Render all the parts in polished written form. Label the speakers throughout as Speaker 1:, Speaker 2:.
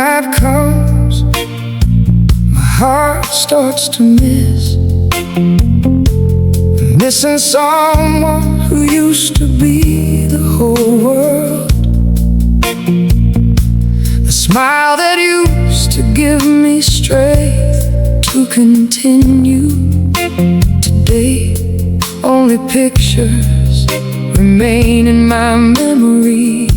Speaker 1: night comes, my heart starts to miss, missing someone who used to be the whole world. The smile that used to give me strength to continue. Today, only pictures remain in my memory.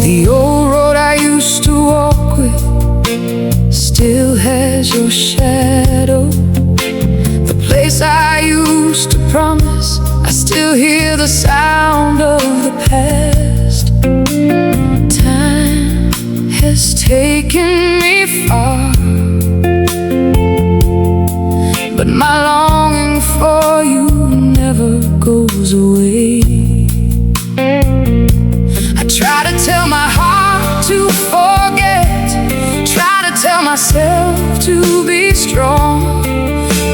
Speaker 1: The old road I used to walk with still has your shadow. The place I used to promise, I still hear the sound of the past. Time has taken me far, but my longing for you never goes away. I try to tell my heart to forget, try to tell myself to be strong,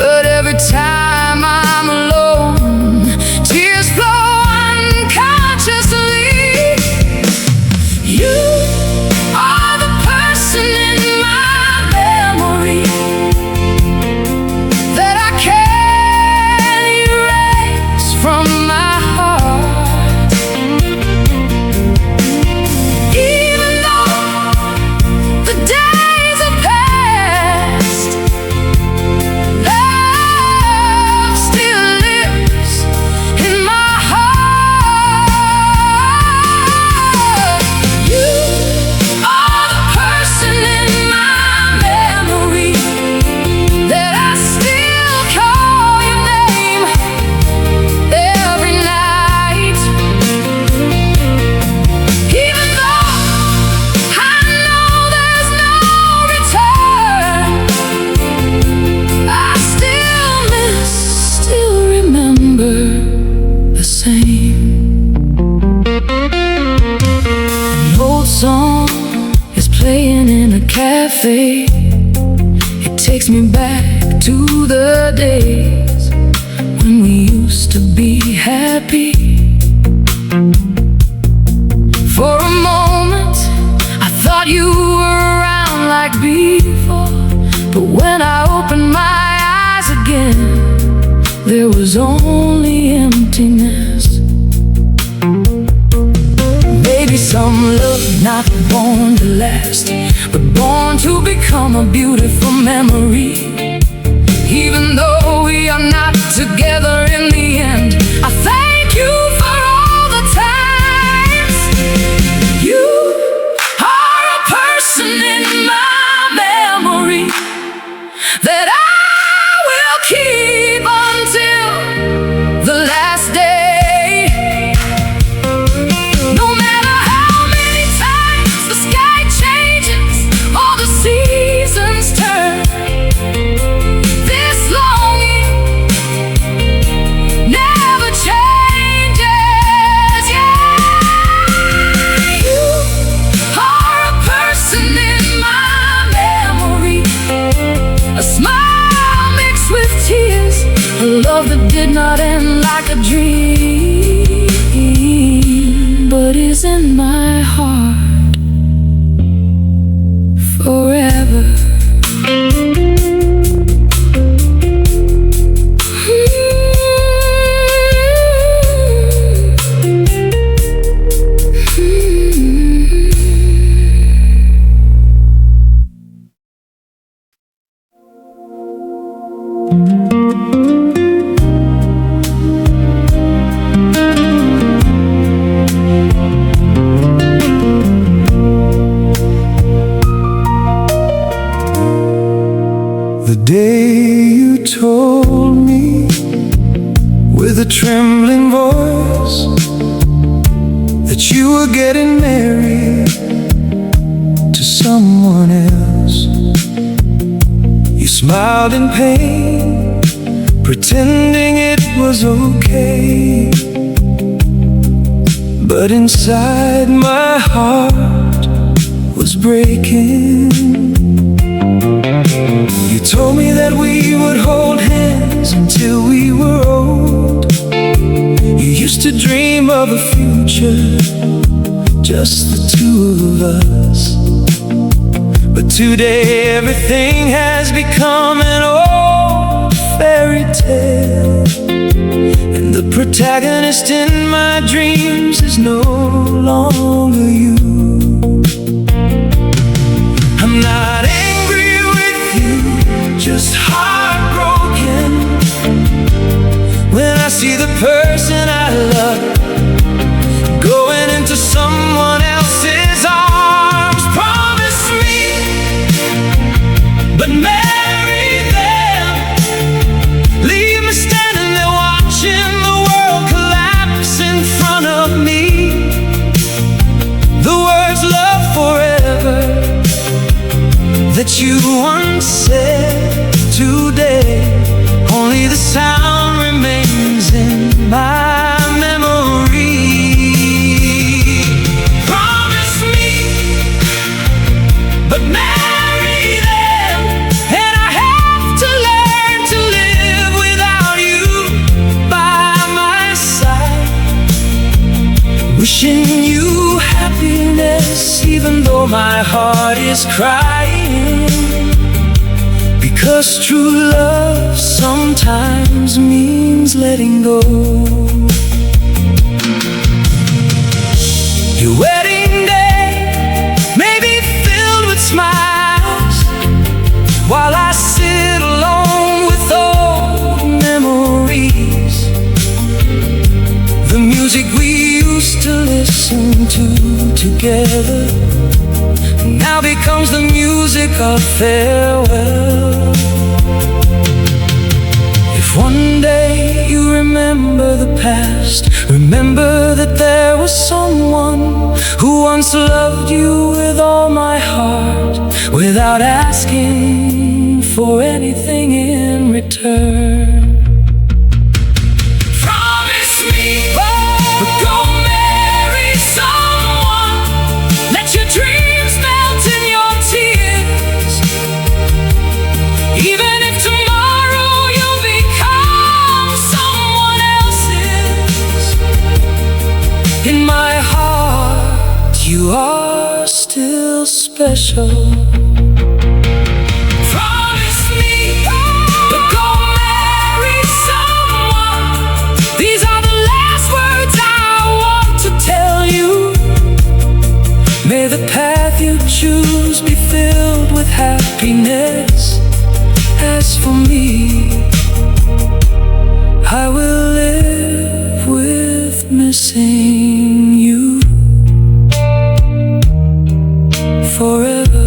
Speaker 1: but every time I'm alone, tears flow unconsciously. You are the person in my memory that I can't erase from my heart. Even though the days have passed, love still lives in my heart. You are the person in my memory that I still call your name every night. Even though I know there's no return, I still miss, still remember the same. An old song is playing in a cafe. It takes me back to the days when we used to be happy. For a moment, I thought you were around like before, but when I opened my eyes again, there was only emptiness. Maybe some love not born to last, but born to become a beautiful memory. Even though we are not together in the end, I thank you for all the times. You are a person in my memory that I will keep until the last day. No matter how many times the sky changes or the seasons turn, this longing never changes. Yeah, you are a person in my memory, a smile mixed with tears, a love that did not end like a dream, but is in my heart forever. The day you told me with a trembling voice that you were getting married to someone else, you smiled in pain, pretending it was okay, but inside my heart was breaking. You told me that we would hold hands until we were old. You used to dream of a future just the two of us. But today everything has become an old fairy tale, and the protagonist in my dreams is no longer you. I'm not angry with you, just heartbroken when I see the person I love going into someone else's arms. Promise me, but marry them. Leave me standing there watching the world collapse in front of me. The words love forever that you once said, today only the sound remains in my memory. Promise me, but marry them, and I have to learn to live without you by my side, wishing you happiness even though my heart is crying, because true love sometimes means letting go. Your wedding day may be filled with smiles, while I sit alone with old memories. The music we used to listen to together now becomes the music of farewell. If one day you remember the past, remember that there was someone who once loved you with all my heart, without asking for anything in return. Promise me, but go marry someone. Let your dreams melt in your tears. Even if tomorrow you'll become someone else's, in my heart you are still special. Promise me, but go marry someone. These are the last words I want to tell you. May the path you choose be filled with happiness. As for me, I will live with missing you forever.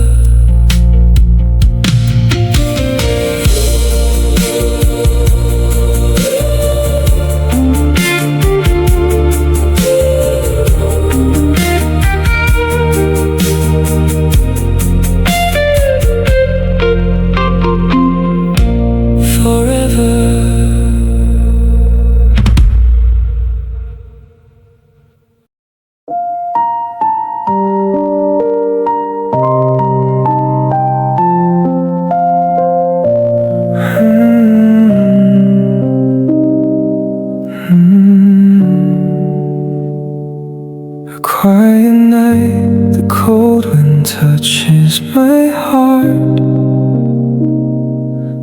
Speaker 1: A quiet night, the cold wind touches my heart.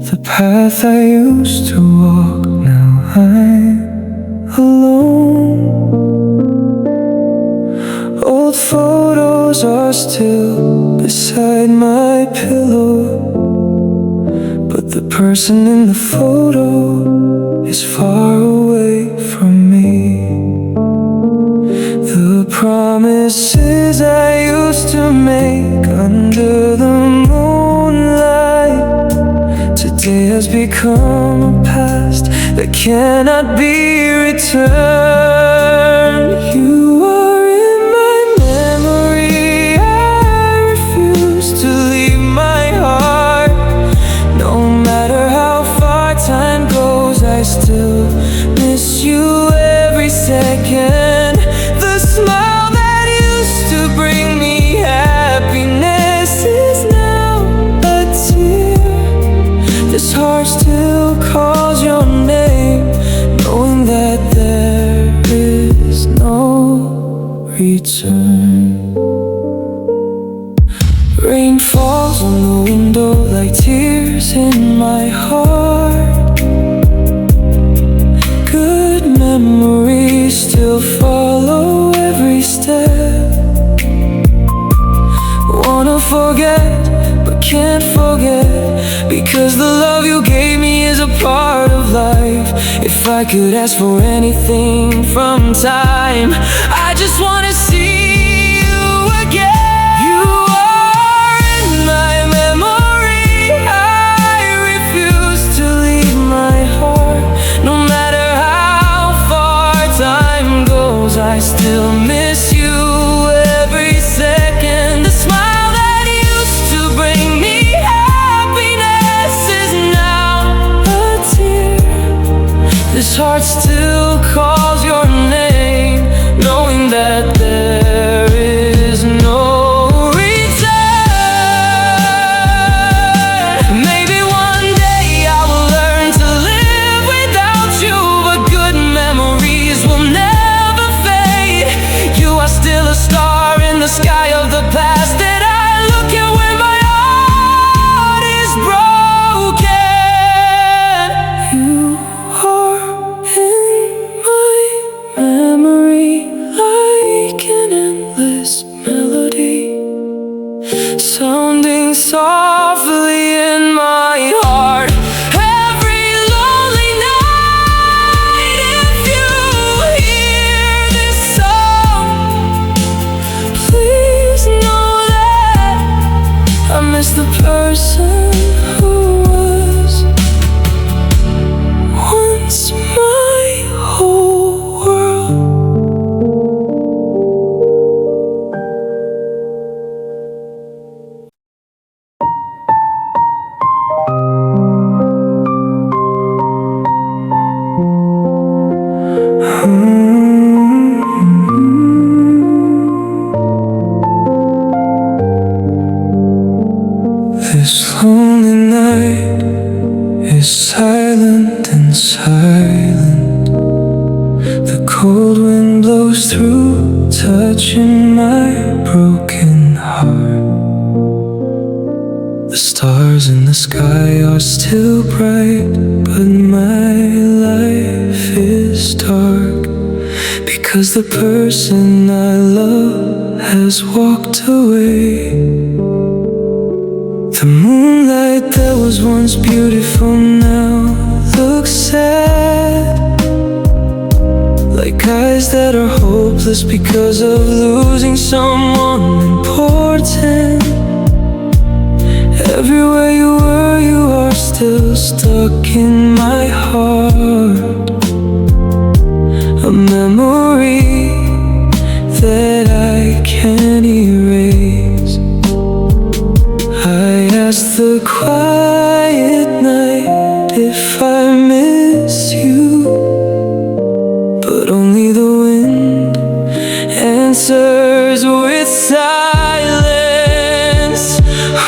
Speaker 1: The path I used to walk, now I'm alone. Old photos are still beside my pillow, but the person in the photo is far away from me. The promises I used to make under the moonlight today has become a past that cannot be returned. You are in my memory, I refuse to leave my heart. No matter how far time goes, I still miss you every second. The smile that used to bring me happiness is now a tear. This heart still calls your name, knowing that there is no return. Rain falls on the window like tears in my heart. Good memories still follow every step. Wanna forget, but can't forget, because the love you gave me is a part of life. If I could ask for anything from time, I just wanna see you again. You are in my memory. I refuse to leave my heart. No matter how far time goes, I still miss you every second. The smile that used to bring me happiness is now a tear. This heart still calls your name, knowing that there is no return. Maybe one day I will learn to live without you, but good memories will never fade. You are still a star in the sky of the past that I look at when my heart is broken. You are in my memory like an endless melody, sounding softly in my heart. Every lonely night, if you hear this song, please know that I miss the person who was once my whole world. This lonely night is silent and silent. The cold wind blows through, touching my broken heart. The stars in the sky are still bright, but my life is dark, because the person I love has walked away. The moonlight that was once beautiful now looks sad, like eyes that are hopeless because of losing someone important. Everywhere you were, you are still stuck in my heart, a memory that I can't erase. I asked the quiet night if I miss you, but only the wind answers with silence.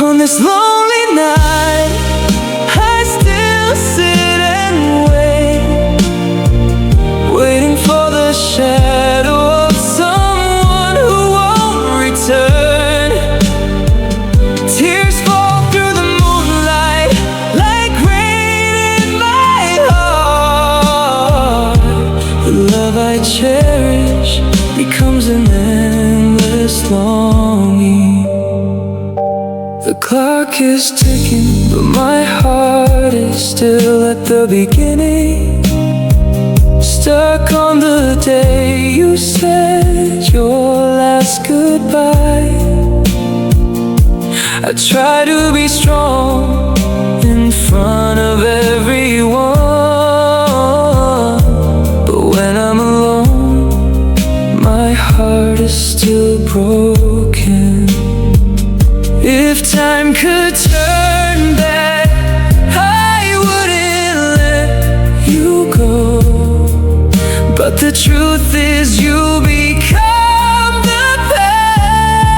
Speaker 1: On this lonely night, I still sit and wait, waiting for the shadow of someone who won't return. Tears fall through the moonlight like rain in my heart. The love I cherish becomes an endless longing. The clock is ticking, but my heart is still at the beginning, stuck on the day you said your last goodbye. I try to be strong in front of everyone, but when I'm alone, my heart is still broken. If time could turn back, I wouldn't let you go, but the truth is you become the past.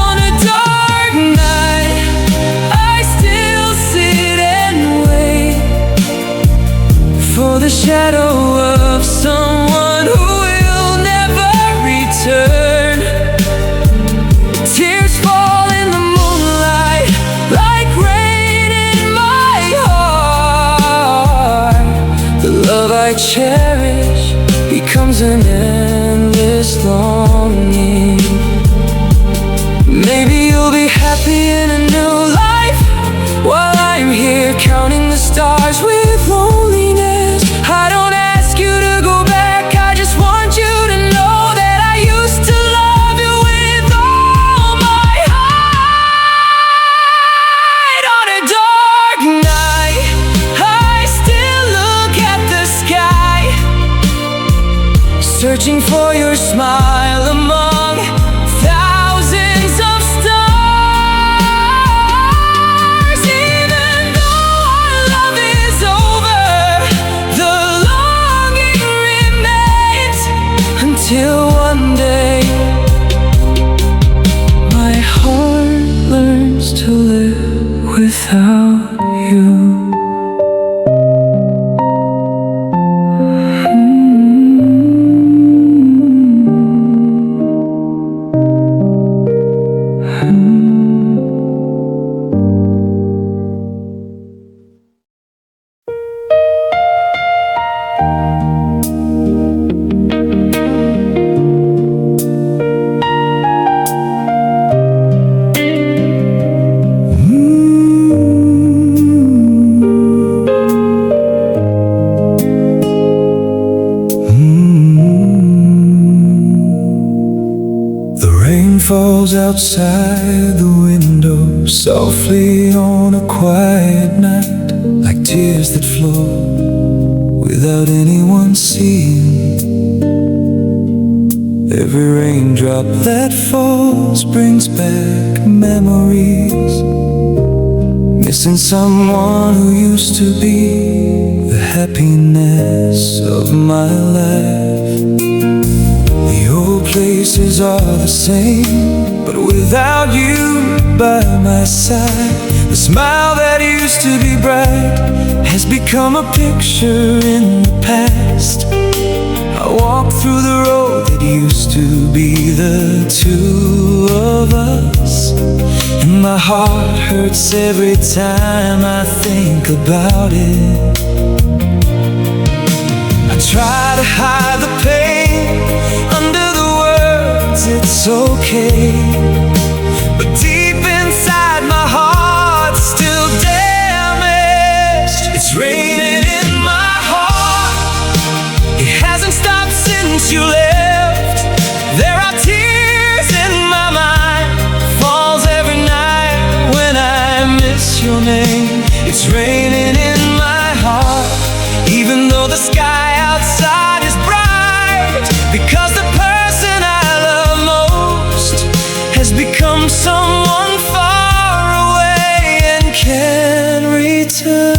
Speaker 1: On a dark night, I still sit and wait for the shadow of someone who will never return. Tears fall cherish becomes an endless longing. Maybe you'll be happy in a new life while I'm here counting the stars with loneliness. I don't ask you to go back, I just want you to know that I used to love you with all my heart. On a dark night, I still look at the sky, searching for your smile among thousands of stars. Even though our love is over, the longing remains until one day my heart learns to live without you.
Speaker 2: Falls outside the window softly on a quiet night, like tears that flow without anyone seeing. Every raindrop that falls brings back memories, missing someone who used to be the happiness of my life. The old places are the same, but without you by my side, the smile that used to be bright has become a picture in the past. I walk through the road that used to be the two of us, and my heart hurts every time I think about it. I try to hide the pain under the words, it's okay, but deep inside my heart's still damaged. It's raining in my heart, it hasn't stopped since you left. There are tears in my mind, falls every night when I miss your name. It's raining in my heart, even though the sky outside is bright, because the person I love most has become someone far away and can't return.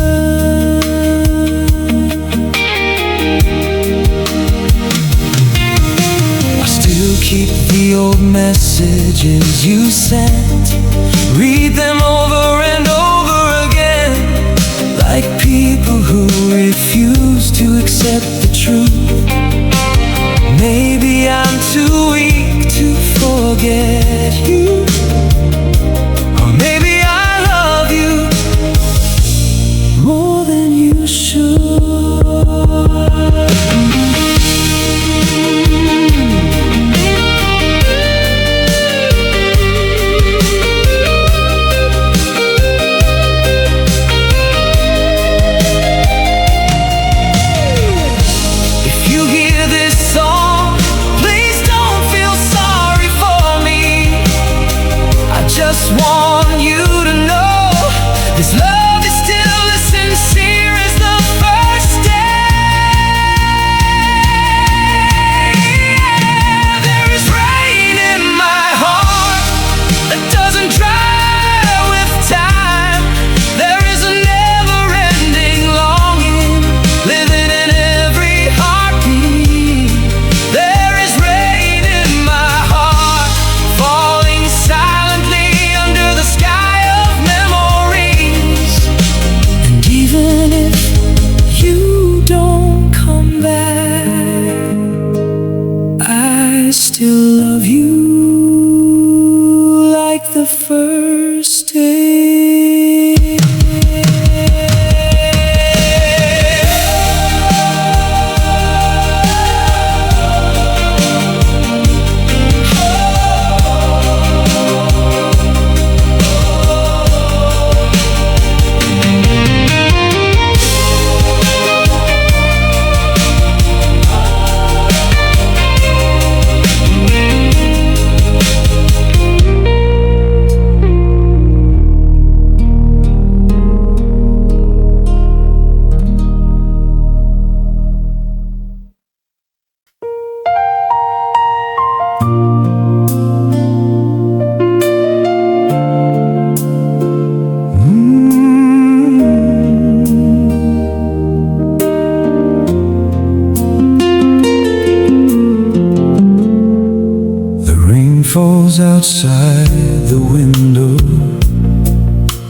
Speaker 2: I still keep the old messages you sent, read them over and over again, like people who refuse to accept the truth. Maybe I'm too weak to forget you, or maybe I love you more than you should. Want you to know this love is still as sincere as the first day. There is rain in my heart that doesn't dry with time. There is a never-ending longing living in every heartbeat. There is rain in my heart falling silently under the sky of memories. And even if you don't come back, I still love you like the first day. Rain falls outside the window,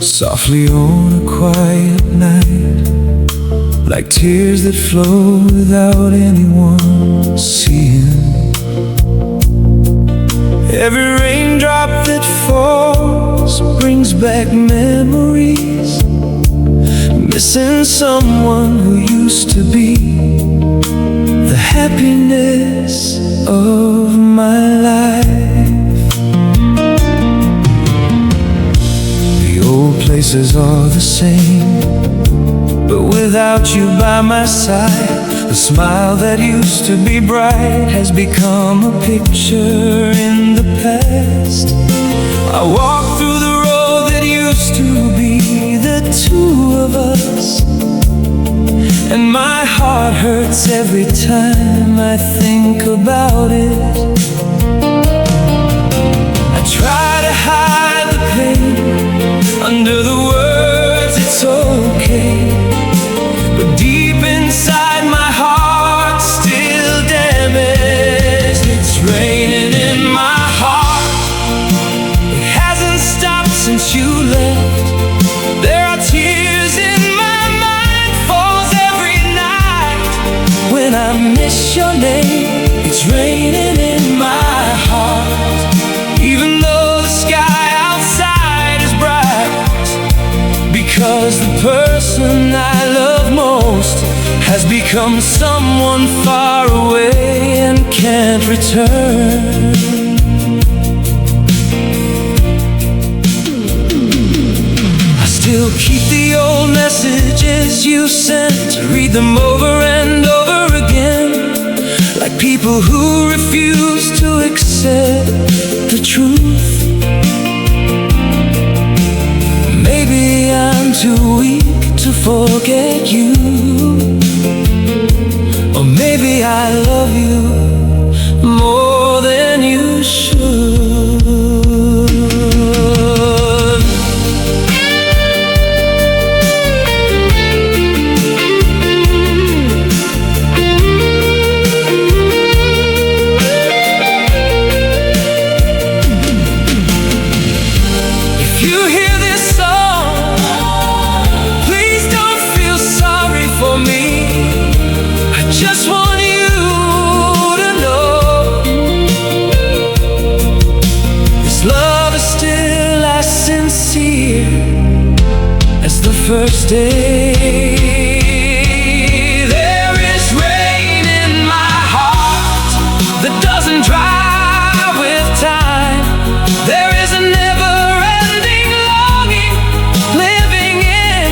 Speaker 2: softly on a quiet night, like tears that flow without anyone seeing. Every raindrop that falls brings back memories, missing someone who used to be the happiness of my life. The old places are the same, but without you by my side, the smile that used to be bright has become a picture in the past. I walk through the road that used to be the two of us, and my heart hurts every time I think about it. I try to hide the pain under the words it's okay, but deep inside my heart still damaged. It's raining in my heart, it hasn't stopped since you left. There are tears in my mind, falls every night when I miss your name. It's raining in my heart, even though the sky outside is bright, because the person I love most has become someone far away and can't return. I still keep the old messages you sent, read them over and over again, like people who refuse to accept the truth. Maybe I'm too weak to forget you, or maybe I love you more than you should. If you hear this song, please don't feel sorry for me. I just want you to know this love is still as sincere as the first day. There is rain in my heart that doesn't dry with time. There is a never-ending longing living in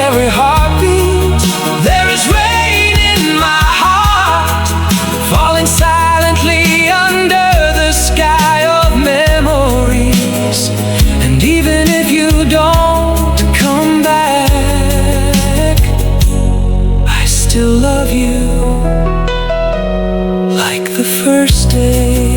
Speaker 2: every heartbeat. There is rain in my heart, falling silently under the sky of memories. And even if you don't come back, I still love you like the first day.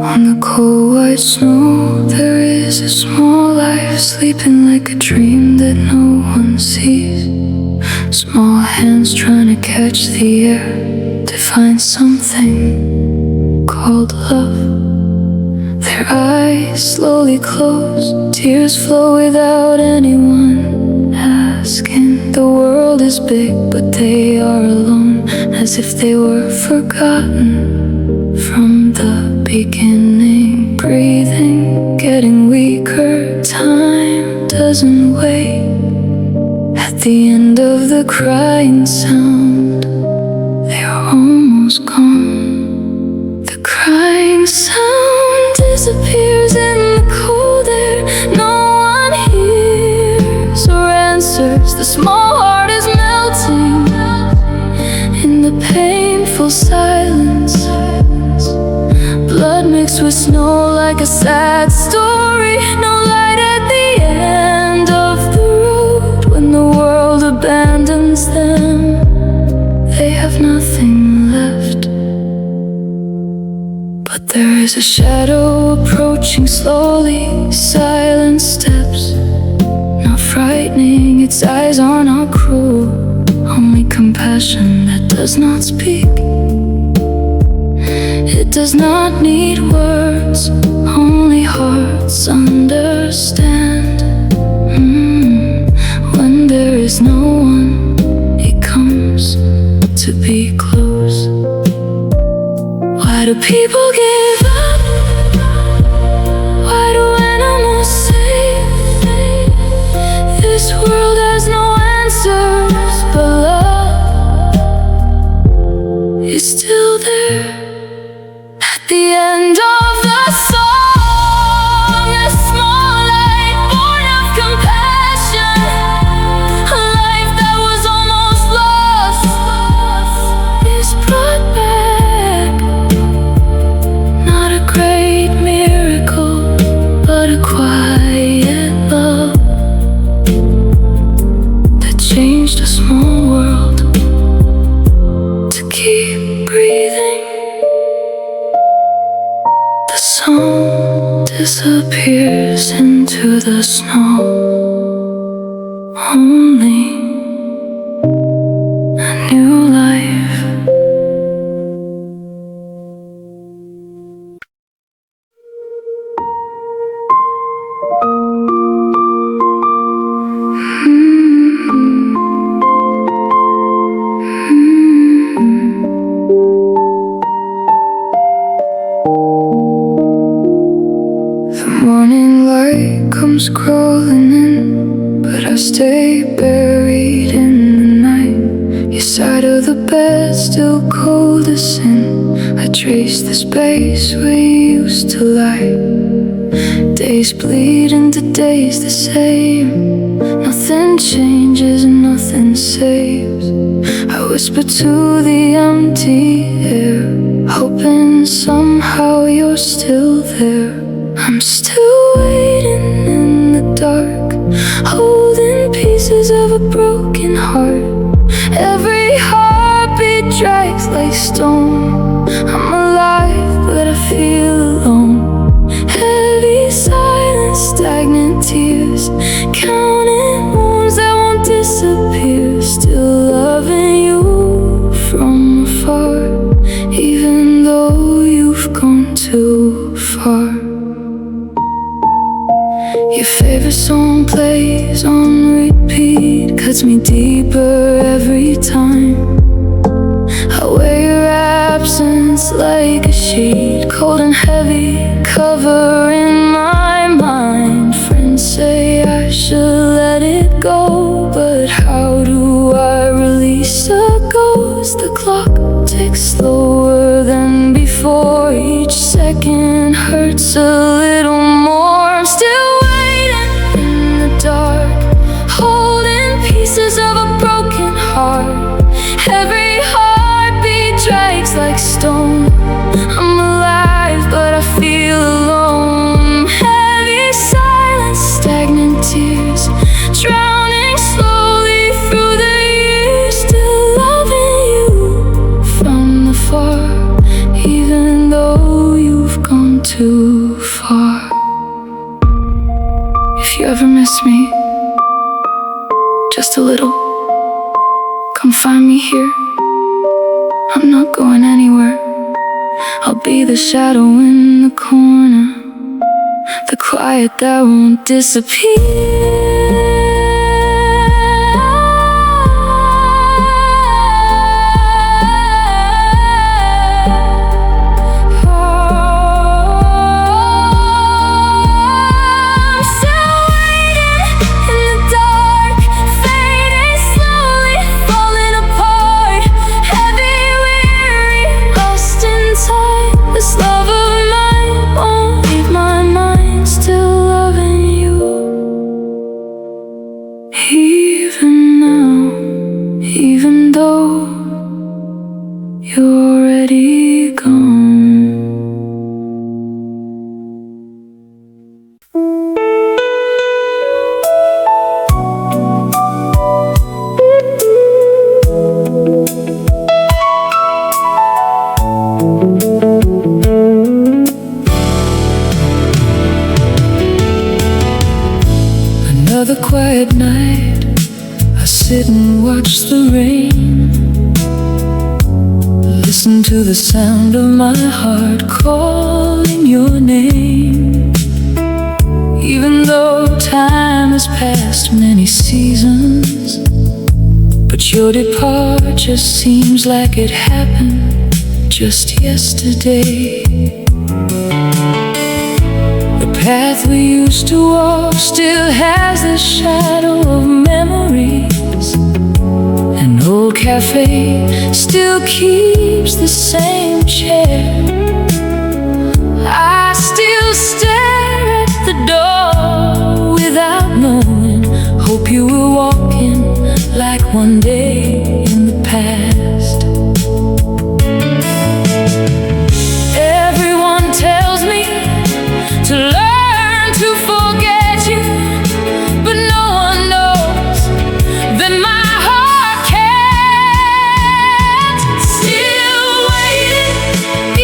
Speaker 1: On the cold white snow, there is a small life sleeping like a dream that no one sees. Small hands trying to catch the air to find something called love. Their eyes slowly close, tears flow without anyone asking. The world is big, but they are alone, as if they were forgotten from the beginning. Breathing, getting weaker, time doesn't wait. At the end of the crying sound, they are almost gone. The crying sound disappears in the cold air. No one hears or answers. The small heart is melting in the pain. silence. Blood mixed with snow like a sad story. No light at the end of the road. When the world abandons them, they have nothing left. But there is a shadow approaching slowly. Silent steps, not frightening. Its eyes are not cruel, only compassion that does not speak. It does not need words, only hearts understand. When there is no one, it comes to be close. Why do people give up? Why do animals say this world has no answers, but love is still there? At the end of the song, a small light born of compassion. A life that was almost lost is brought back. Not a great miracle, but a quiet love that changed a small world to keep breathing. The song disappears into the snow. Only a new life. Morning light comes crawling in, but I stay buried in the night. Your side of the bed still cold as sin. I trace the space we used to lie. Days bleed into days the same. Nothing changes and nothing saves. I whisper to the empty air, hoping somehow you're still there. I'm still waiting in the dark, holding pieces of a broken heart. Every heartbeat drags like stone. I'm alive, but I feel alone. Heavy silence, stagnant tears, counting wounds that won't disappear. Still loving you from afar, even though you've gone too far. Your favorite song plays on repeat, cuts me deeper every time. I wear your absence like a sheet, cold and heavy, covering my mind. Friends say I should let it go, but how do I release a ghost? The clock ticks slower than before. Each second hurts a little more. I'm still dark, holding pieces of a broken heart. Every heartbeat drags like stone. I'm alive, but I feel alone. Heavy silence, stagnant tears, drowning slowly through the years. Still loving you from afar, even though you've gone too far. If you ever miss me, just a little, come find me here. I'm not going anywhere. I'll be the shadow in the corner, the quiet that won't disappear. already gone. Another quiet night, I sit and watch the rain, listen to the sound of my heart calling your name. Even though time has passed many seasons, but your departure seems like it happened just yesterday. The path we used to walk still has the shadow of memories. An old cafe still keeps the same chair. I still stare at the door without knowing. Hope you were walking like one day in the past. Everyone tells me to learn to forget you, but no one knows that my heart can't. Still waiting,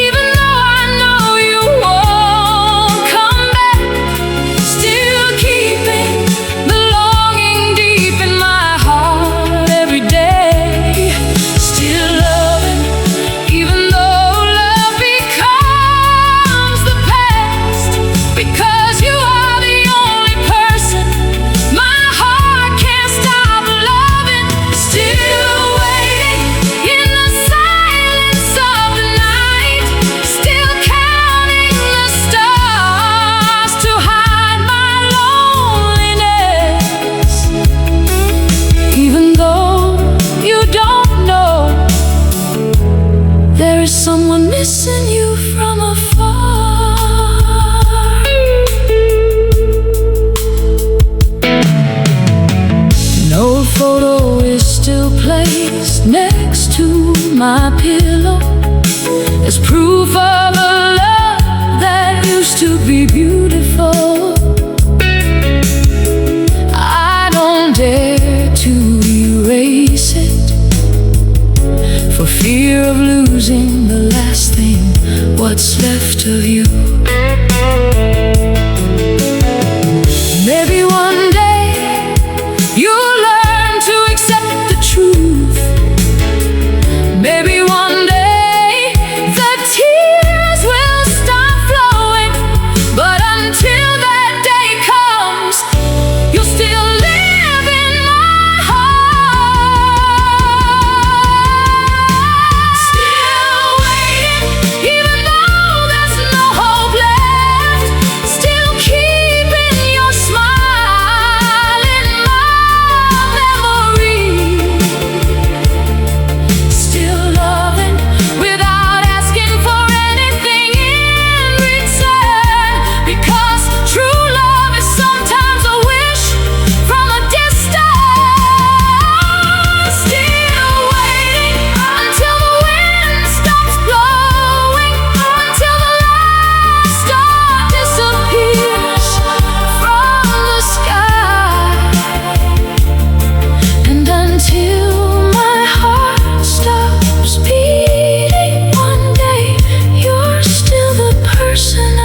Speaker 1: even though I know you won't come back. Still keeping the longing deep in my heart every day. Still loving, even though love becomes the past. Because you are the only person my heart can't stop loving. Still waiting in the silence of the night. Still counting the stars to hide my loneliness. Even though you don't know, there is someone missing you from afar. An old photo is still placed next to my pillow as proof of a love that used to be beautiful. I don't dare to erase it for fear of losing the last thing, what's left of you. Maybe one day you'll learn to accept the truth. Maybe one day the tears will stop flowing. But until that day comes, you'll still live in my heart. Still waiting, even though there's no hope left. Still keeping your smile in my memory. Still loving without asking for anything in return. Because true love is sometimes a wish from a distance. Still waiting until the wind stops blowing, until the last star disappears from the sky, and until my heart stops beating. One day you're still the person I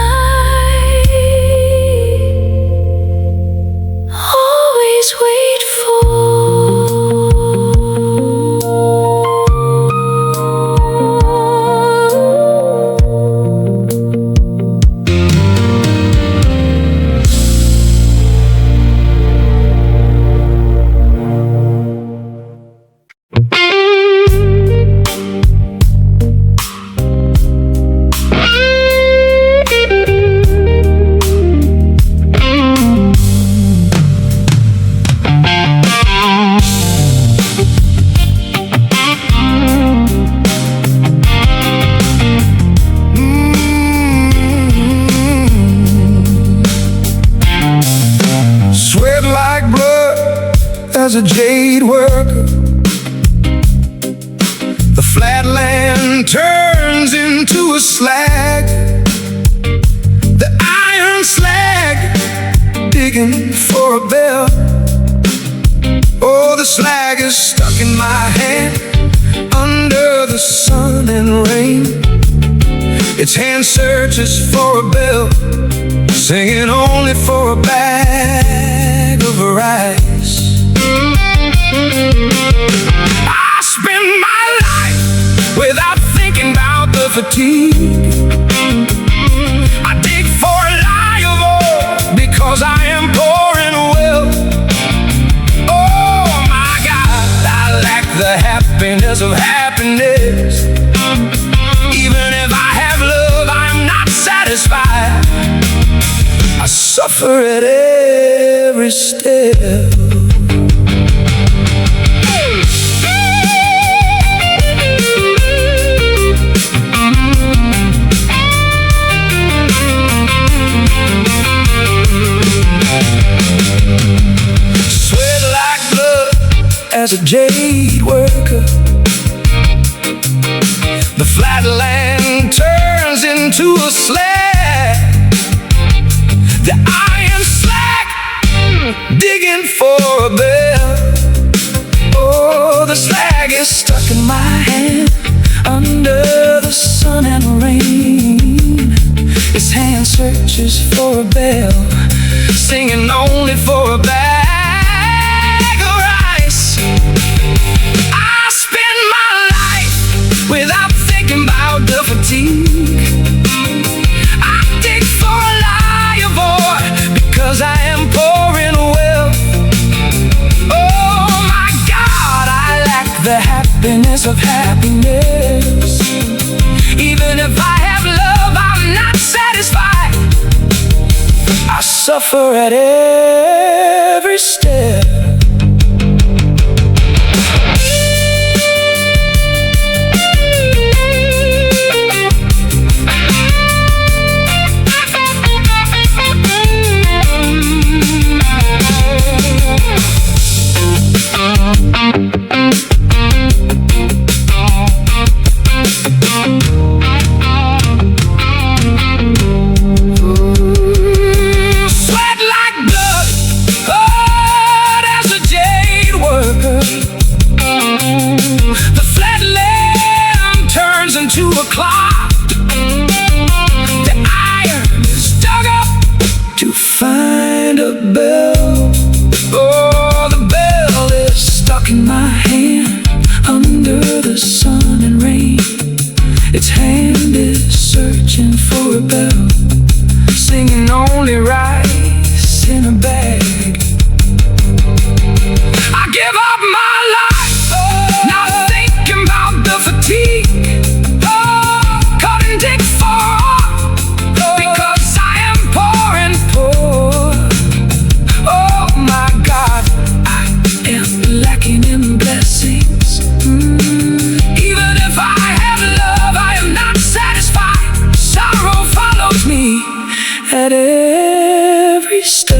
Speaker 1: always wait
Speaker 2: Sweat like blood as a jade worker. The flatland turns Its hand searches for a bell, singing only for a bag of rice. I spend my life without thinking about the fatigue. I dig for a lie of ore because I am poor and well. Oh my God, I lack the happiness of happiness. Even if I have love, I am not satisfied. I suffer at every step. Sweat like blood as a jade worker. The flatland turns into a slag. The iron slack, digging for a bell. Oh, the slag is stuck in my hand under the sun and rain. Its hand searches for a bell, singing only for a bag of rice. I spend my life without thinking about the fatigue. I dig for a lie of ore because I am poor in wealth. Oh my God, I lack the happiness of happiness. Even if I have love, I'm not satisfied. I suffer at every step. Find a bell. Oh, the bell is stuck in my hand under the sun and rain. Its hand is searching for a bell, singing only rice in a bag. I give up my life, not thinking about the fatigue. At every step.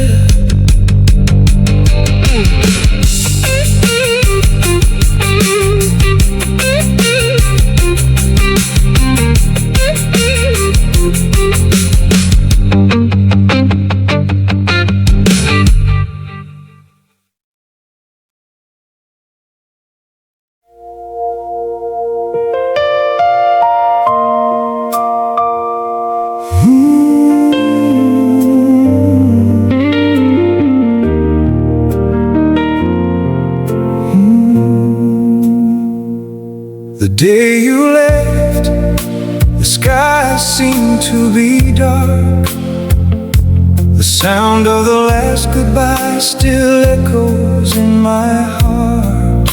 Speaker 2: The day you left, the sky seemed to be dark. The sound of the last goodbye still echoes in my heart.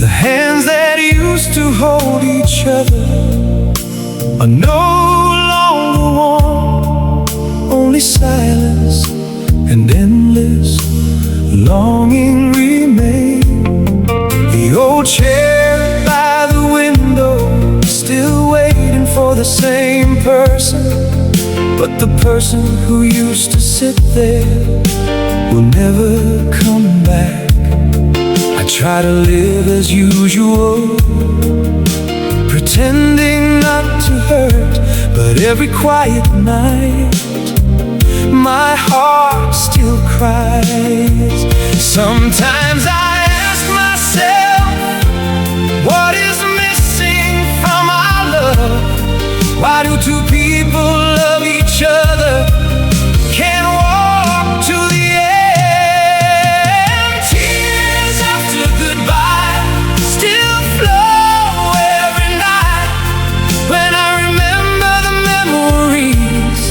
Speaker 2: The hands that used to hold each other are no longer warm. Only silence and endless longing remain. The old chair by the window, still waiting for the same person. But the person who used to sit there will never come back. I try to live as usual, pretending not to hurt. But every quiet night, my heart still cries. Sometimes I ask myself, what is missing from our love? Why How do two people love each other? Can walk to the end. Tears after goodbye still flow every night when I remember the memories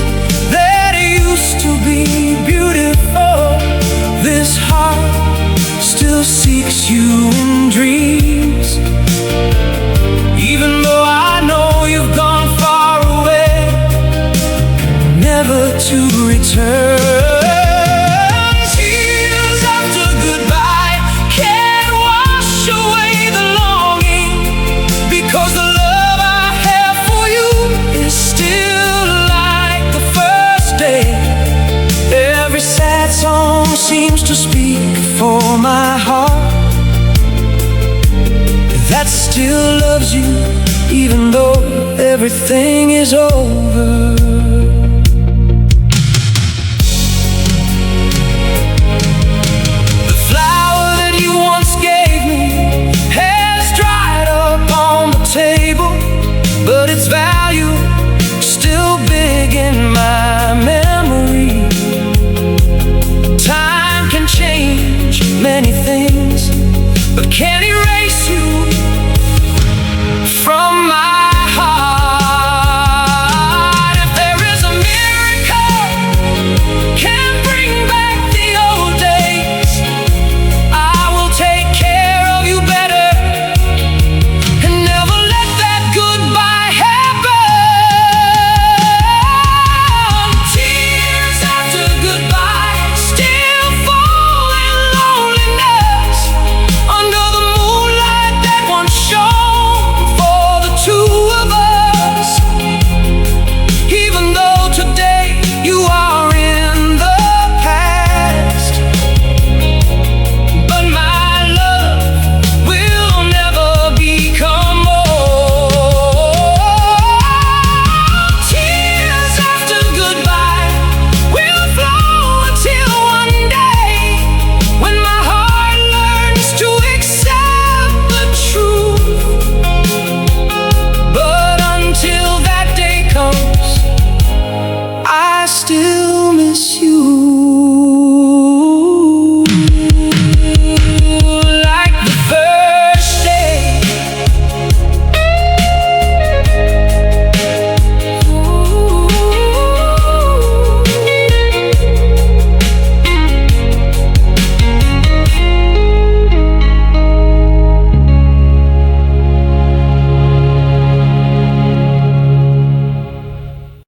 Speaker 2: that used to be beautiful. This heart still seeks you in dreams, even though I know you've gone far away, never to return. Tears after goodbye can't wash away the longing, because the love I have for you is still like the first day. Every sad song seems to speak for my heart that still loves you, even though everything is over.